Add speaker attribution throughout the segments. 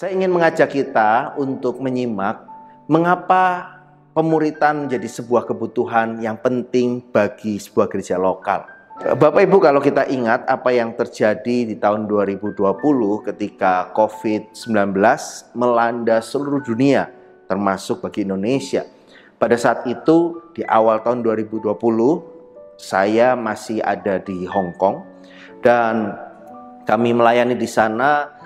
Speaker 1: Saya ingin mengajak kita untuk menyimak mengapa pemuritan menjadi sebuah kebutuhan yang penting bagi sebuah gereja lokal. Bapak Ibu, kalau kita ingat apa yang terjadi di tahun 2020 ketika COVID-19 melanda seluruh dunia, termasuk bagi Indonesia. Pada saat itu, di awal tahun 2020, saya masih ada di Hong Kong dan kami melayani di sana,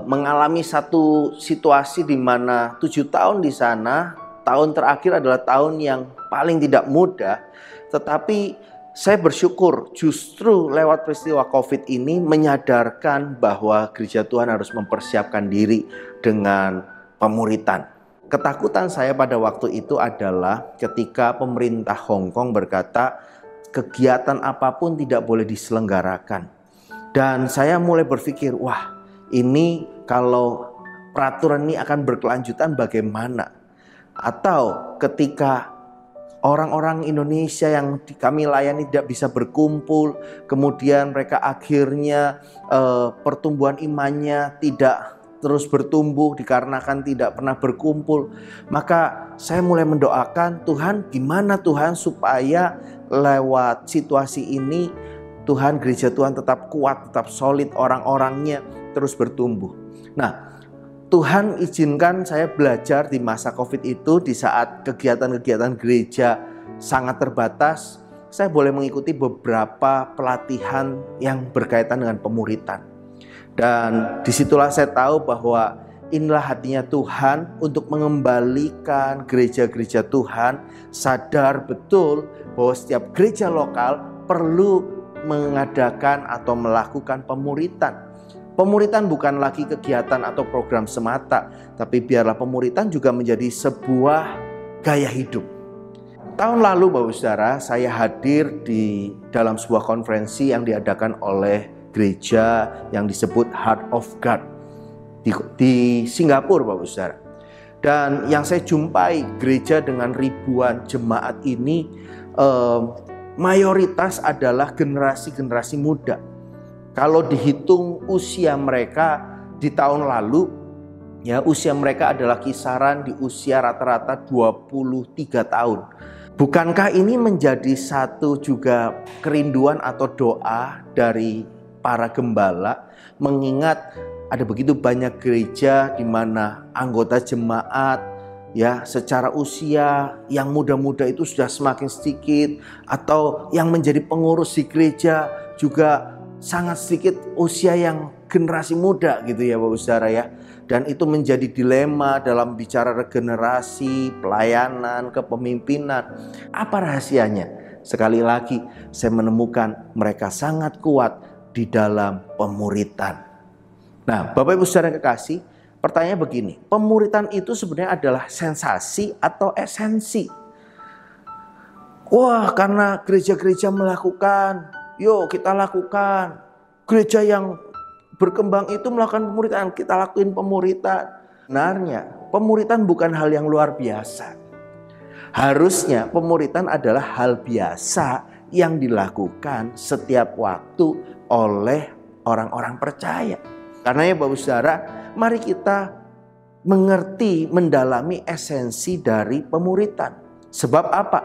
Speaker 1: mengalami satu situasi di mana 7 tahun di sana, tahun terakhir adalah tahun yang paling tidak mudah, tetapi saya bersyukur justru lewat peristiwa COVID ini menyadarkan bahwa gereja Tuhan harus mempersiapkan diri dengan pemuritan. Ketakutan saya pada waktu itu adalah ketika pemerintah Hong Kong berkata kegiatan apapun tidak boleh diselenggarakan. Dan saya mulai berpikir, wah, ini kalau peraturan ini akan berkelanjutan bagaimana? Atau ketika orang-orang Indonesia yang kami layani tidak bisa berkumpul, kemudian mereka akhirnya pertumbuhan imannya tidak terus bertumbuh dikarenakan tidak pernah berkumpul. Maka saya mulai mendoakan, Tuhan, gimana Tuhan supaya lewat situasi ini Tuhan, gereja Tuhan tetap kuat, tetap solid, orang-orangnya terus bertumbuh. Nah, Tuhan izinkan saya belajar di masa COVID itu, di saat kegiatan-kegiatan gereja sangat terbatas, saya boleh mengikuti beberapa pelatihan yang berkaitan dengan pemuritan. Dan disitulah saya tahu bahwa inilah hatinya Tuhan untuk mengembalikan gereja-gereja Tuhan sadar betul bahwa setiap gereja lokal perlu mengadakan atau melakukan pemuritan. Pemuritan bukan lagi kegiatan atau program semata, tapi biarlah pemuritan juga menjadi sebuah gaya hidup. Tahun lalu, Bapak Saudara, saya hadir di dalam sebuah konferensi yang diadakan oleh gereja yang disebut Heart of God di Singapura, Bapak Saudara. Dan yang saya jumpai gereja dengan ribuan jemaat ini mayoritas adalah generasi-generasi muda. Kalau dihitung usia mereka di tahun lalu, ya usia mereka adalah kisaran di usia rata-rata 23 tahun. Bukankah ini menjadi satu juga kerinduan atau doa dari para gembala, mengingat ada begitu banyak gereja di mana anggota jemaat ya secara usia yang muda-muda itu sudah semakin sedikit, atau yang menjadi pengurus di gereja juga sangat sedikit usia yang generasi muda gitu ya Bapak Saudara ya. Dan itu menjadi dilema dalam bicara regenerasi, pelayanan, kepemimpinan. Apa rahasianya? Sekali lagi saya menemukan mereka sangat kuat di dalam pemuritan. Nah, Bapak Ibu Saudara kekasih, pertanyaannya begini, pemuritan itu sebenarnya adalah sensasi atau esensi? Wah, karena gereja-gereja melakukan, yuk kita lakukan. Gereja yang berkembang itu melakukan pemuritan, kita lakuin pemuritan. Sebenarnya, pemuritan bukan hal yang luar biasa. Harusnya pemuritan adalah hal biasa yang dilakukan setiap waktu oleh orang-orang percaya. Karena ya Bapak Saudara, mari kita mengerti, mendalami esensi dari pemuritan. Sebab apa?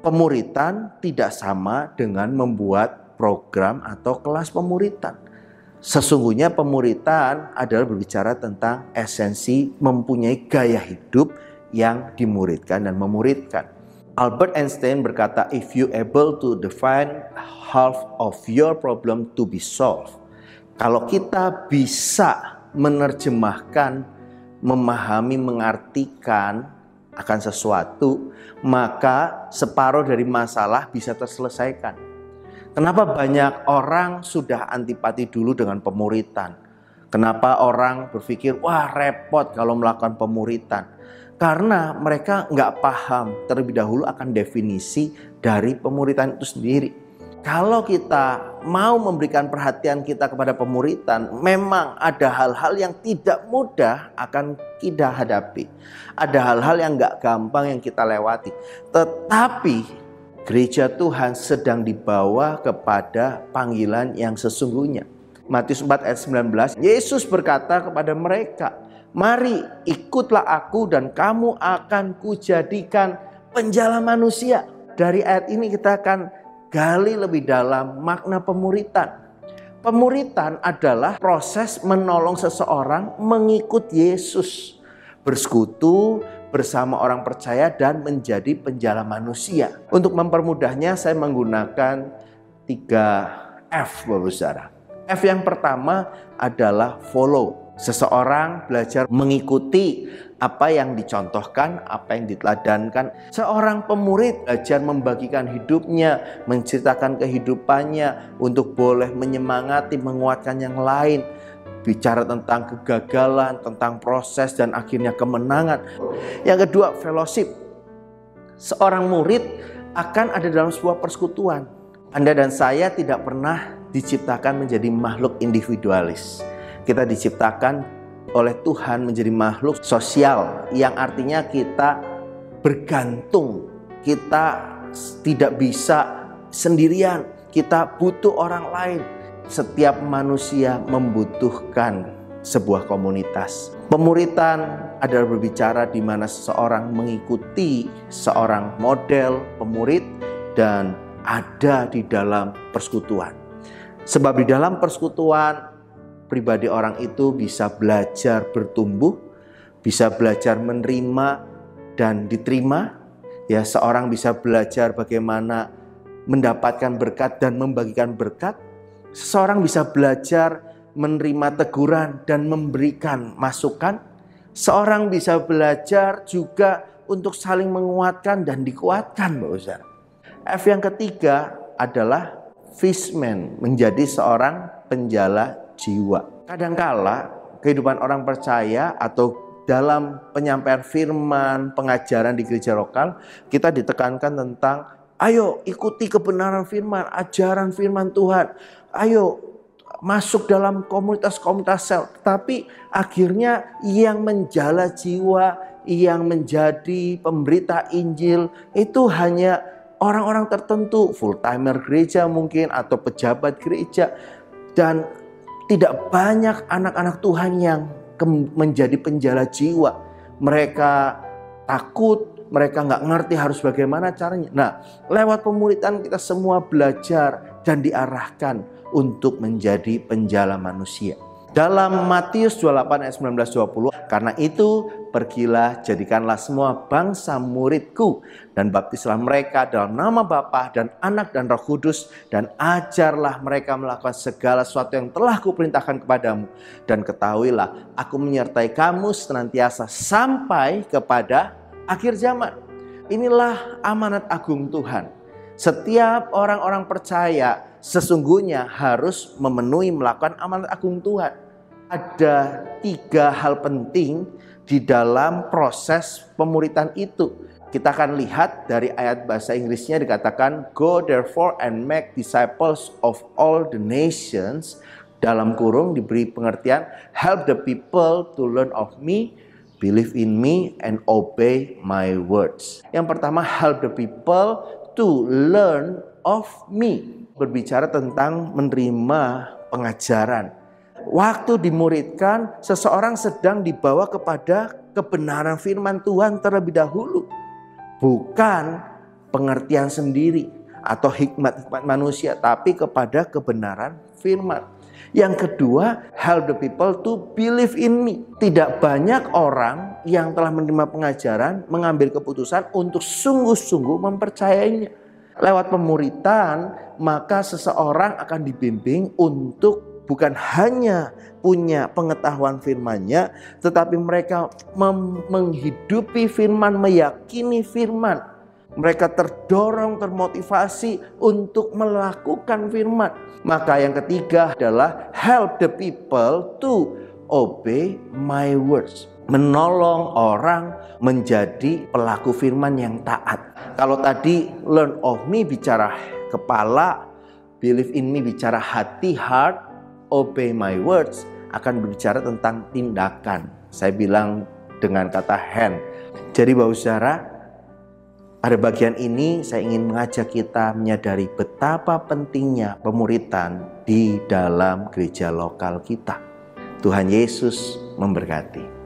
Speaker 1: Pemuritan tidak sama dengan membuat program atau kelas pemuritan. Sesungguhnya pemuritan adalah berbicara tentang esensi mempunyai gaya hidup yang dimuridkan dan memuridkan. Albert Einstein berkata, if you able to define half of your problem to be solved. Kalau kita bisa menerjemahkan, memahami, mengartikan akan sesuatu, maka separuh dari masalah bisa terselesaikan. Kenapa banyak orang sudah antipati dulu dengan pemuritan? Kenapa orang berpikir, wah repot kalau melakukan pemuritan? Karena mereka nggak paham terlebih dahulu akan definisi dari pemuritan itu sendiri. Kalau kita mau memberikan perhatian kita kepada pemuritan, memang ada hal-hal yang tidak mudah akan kita hadapi. Ada hal-hal yang nggak gampang yang kita lewati. Tetapi gereja Tuhan sedang dibawa kepada panggilan yang sesungguhnya. Matius 4 ayat 19, Yesus berkata kepada mereka, "Mari ikutlah aku dan kamu akan kujadikan penjala manusia." Dari ayat ini kita akan gali lebih dalam makna pemuritan. Pemuritan adalah proses menolong seseorang mengikut Yesus, bersekutu bersama orang percaya dan menjadi penjala manusia. Untuk mempermudahnya saya menggunakan 3F, Bapak Saudara. F yang pertama adalah follow. Seseorang belajar mengikuti apa yang dicontohkan, apa yang diteladankan. Seorang pemurid belajar membagikan hidupnya, menceritakan kehidupannya untuk boleh menyemangati, menguatkan yang lain. Bicara tentang kegagalan, tentang proses, dan akhirnya kemenangan. Yang kedua, fellowship. Seorang murid akan ada dalam sebuah persekutuan. Anda dan saya tidak pernah diciptakan menjadi makhluk individualis. Kita diciptakan oleh Tuhan menjadi makhluk sosial, yang artinya kita bergantung. Kita tidak bisa sendirian, kita butuh orang lain. Setiap manusia membutuhkan sebuah komunitas. Pemuritan adalah berbicara di mana seseorang mengikuti seorang model pemurid dan ada di dalam persekutuan. Sebab di dalam persekutuan, pribadi orang itu bisa belajar bertumbuh, bisa belajar menerima dan diterima. Ya, seorang bisa belajar bagaimana mendapatkan berkat dan membagikan berkat. Seseorang bisa belajar menerima teguran dan memberikan masukan. Seorang bisa belajar juga untuk saling menguatkan dan dikuatkan, Bapak Saudara. F yang ketiga adalah fishman, menjadi seorang penjala jiwa. Kadangkala kehidupan orang percaya atau dalam penyampaian firman, pengajaran di gereja lokal, kita ditekankan tentang ayo ikuti kebenaran firman, ajaran firman Tuhan. Ayo masuk dalam komunitas-komunitas sel. Tapi akhirnya yang menjala jiwa, yang menjadi pemberita Injil itu hanya orang-orang tertentu, full-timer gereja mungkin atau pejabat gereja. Dan tidak banyak anak-anak Tuhan yang menjadi penjala jiwa. Mereka takut, mereka nggak ngerti harus bagaimana caranya. Nah, lewat pemuritan kita semua belajar dan diarahkan untuk menjadi penjala manusia. Dalam Matius 28 ayat 19-20, karena itu pergilah, jadikanlah semua bangsa muridku dan baptislah mereka dalam nama Bapa dan Anak dan Roh Kudus, dan ajarlah mereka melakukan segala sesuatu yang telah kuperintahkan kepadamu, dan ketahuilah aku menyertai kamu senantiasa sampai kepada akhir zaman. Inilah amanat agung Tuhan. Setiap orang-orang percaya sesungguhnya harus memenuhi melakukan amanat agung Tuhan. Ada 3 hal penting di dalam proses pemuritan itu. Kita akan lihat dari ayat bahasa Inggrisnya dikatakan, "Go therefore and make disciples of all the nations." Dalam kurung diberi pengertian, "Help the people to learn of me, believe in me, and obey my words." Yang pertama, help the people to learn of me. Berbicara tentang menerima pengajaran. Waktu dimuridkan, seseorang sedang dibawa kepada kebenaran firman Tuhan terlebih dahulu. Bukan pengertian sendiri atau hikmat-hikmat manusia, tapi kepada kebenaran firman. Yang kedua, help the people to believe in me. Tidak banyak orang yang telah menerima pengajaran mengambil keputusan untuk sungguh-sungguh mempercayainya. Lewat pemuritan, maka seseorang akan dibimbing untuk bukan hanya punya pengetahuan firman-Nya, tetapi mereka menghidupi firman, meyakini firman. Mereka terdorong, termotivasi untuk melakukan firman. Maka yang ketiga adalah help the people to obey my words. Menolong orang menjadi pelaku firman yang taat. Kalau tadi learn of me bicara kepala, believe in me bicara hati, heart, obey my words akan berbicara tentang tindakan. Saya bilang dengan kata hand. Jadi Bapak Saudara, Pada bagian ini saya ingin mengajak kita menyadari betapa pentingnya pemuritan di dalam gereja lokal kita. Tuhan Yesus memberkati.